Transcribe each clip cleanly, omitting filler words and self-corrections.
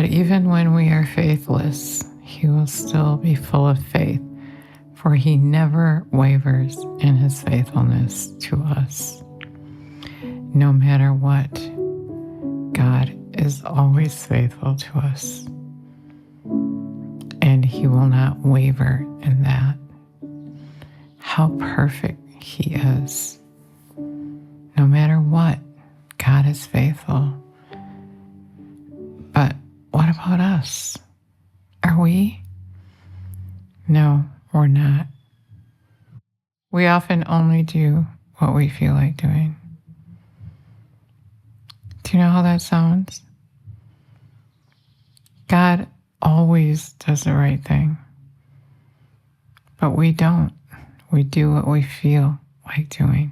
But even when we are faithless, he will still be full of faith, for he never wavers in his faithfulness to us. No matter what, God is always faithful to us, and he will not waver in that. How perfect he is. No matter what, God is faithful. But what about us? Are we? No, we're not. We often only do what we feel like doing. Do you know how that sounds? God always does the right thing, but we don't. We do what we feel like doing.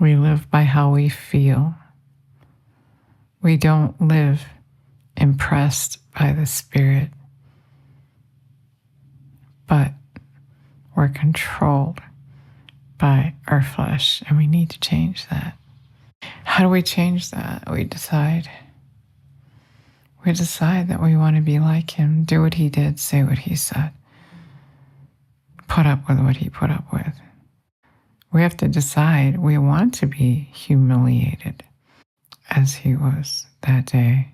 We live by how we feel. We don't live impressed by the Spirit, but we're controlled by our flesh, and we need to change that. How do we change that? We decide. We decide that we want to be like him, do what he did, say what he said, put up with what he put up with. We have to decide we want to be humiliated as he was that day.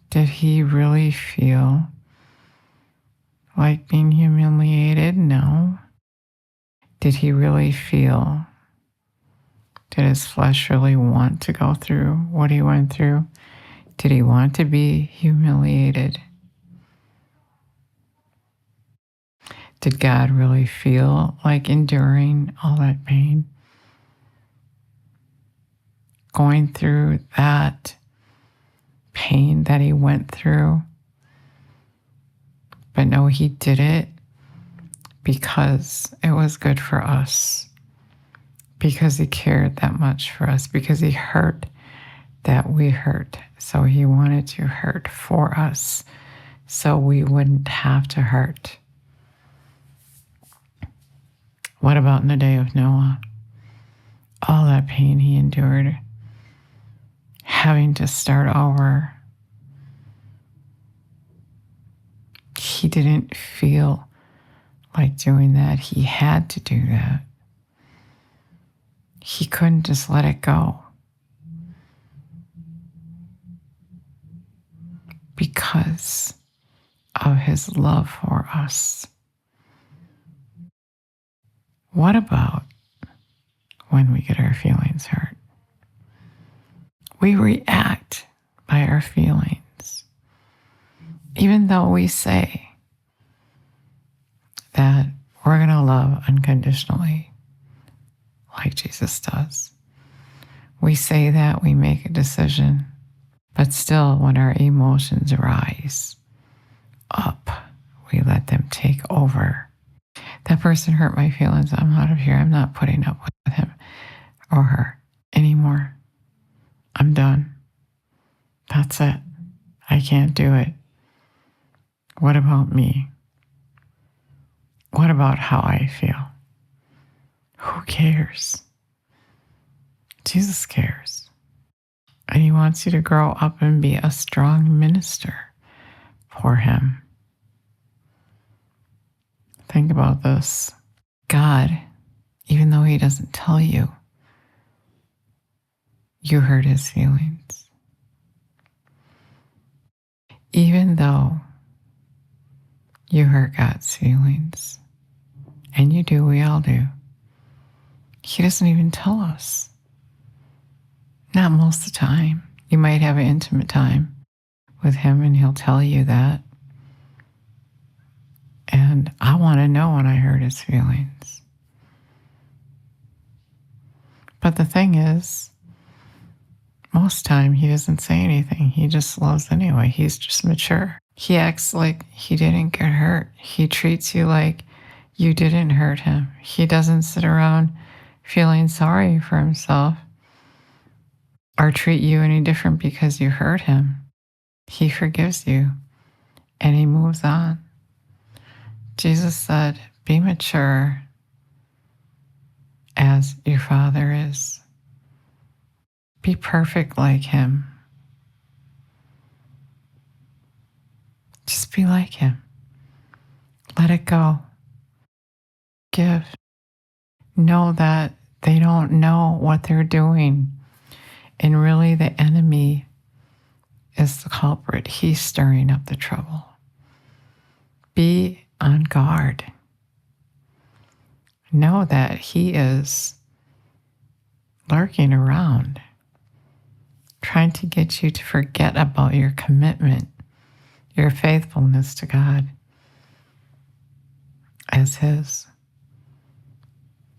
Did he really feel like being humiliated? No. Did he really feel? Did his flesh really want to go through what he went through? Did he want to be humiliated? Did God really feel like enduring all that pain? Going through that pain that he went through? But no, he did it because it was good for us, because he cared that much for us, because he hurt that we hurt. So he wanted to hurt for us so we wouldn't have to hurt. What about in the day of Noah? All that pain he endured, having to start over. He didn't feel like doing that. He had to do that. He couldn't just let it go because of his love for us. What about when we get our feelings hurt? We react by our feelings, even though we say that we're going to love unconditionally like Jesus does. We say that, we make a decision, but still when our emotions rise up, we let them take over. That person hurt my feelings. I'm out of here. I'm not putting up with him or her anymore. I'm done. That's it. I can't do it. What about me? What about how I feel? Who cares? Jesus cares. And he wants you to grow up and be a strong minister for him. Think about this. God, even though he doesn't tell you, you hurt his feelings. Even though you hurt God's feelings, and you do, we all do, he doesn't even tell us. Not most of the time. You might have an intimate time with him and he'll tell you that. And I want to know when I hurt his feelings. But the thing is, most time he doesn't say anything. He just loves anyway. He's just mature. He acts like he didn't get hurt. He treats you like you didn't hurt him. He doesn't sit around feeling sorry for himself or treat you any different because you hurt him. He forgives you and he moves on. Jesus said, be mature as your Father is. Be perfect like him. be like him. Let it go. Give. Know that they don't know what they're doing. And really, the enemy is the culprit. He's stirring up the trouble. Be on guard. Know that he is lurking around, trying to get you to forget about your commitment, your faithfulness to God as his.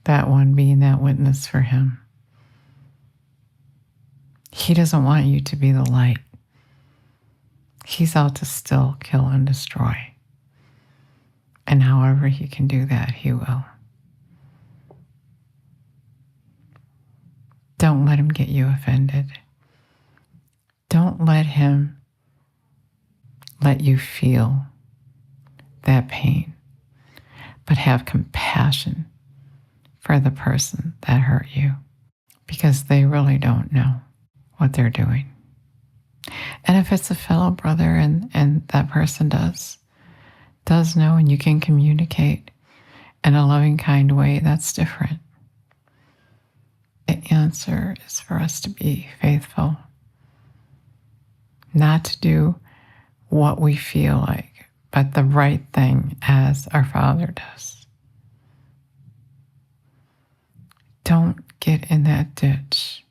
That one being that witness for him. He doesn't want you to be the light. He's out to still kill and destroy. And however he can do that, he will. Don't let him get you offended. Don't let him let you feel that pain, but have compassion for the person that hurt you, because they really don't know what they're doing. And if it's a fellow brother and that person does know and you can communicate in a loving, kind way, that's different. The answer is for us to be faithful, not to do what we feel like, but the right thing as our Father does. Don't get in that ditch.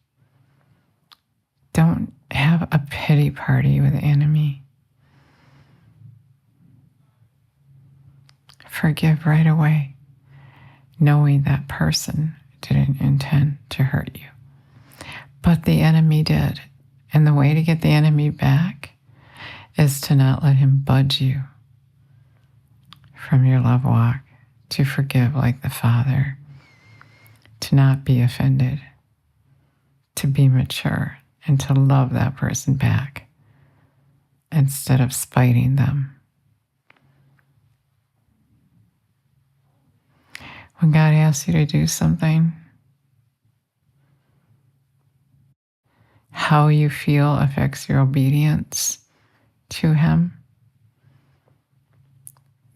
Don't have a pity party with the enemy. Forgive right away, knowing that person didn't intend to hurt you. But the enemy did. And the way to get the enemy back is to not let him budge you from your love walk, to forgive like the Father, to not be offended, to be mature, and to love that person back instead of spiting them. When God asks you to do something, how you feel affects your obedience to him,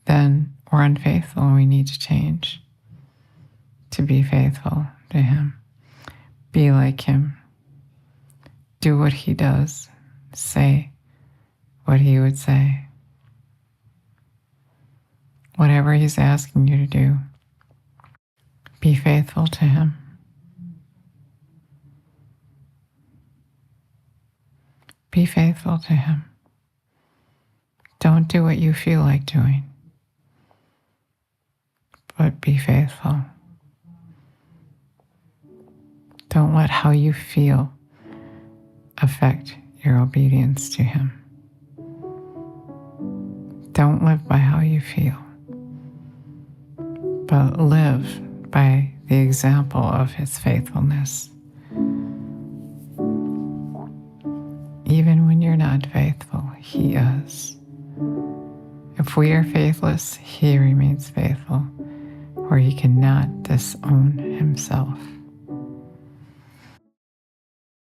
then we're unfaithful and we need to change to be faithful to him. Be like him. Do what he does. Say what he would say. Whatever he's asking you to do, be faithful to him. Be faithful to him. Don't do what you feel like doing, but be faithful. Don't let how you feel affect your obedience to him. Don't live by how you feel, but live by the example of his faithfulness. Even when you're not faithful, he is. If we are faithless, he remains faithful, for he cannot disown himself.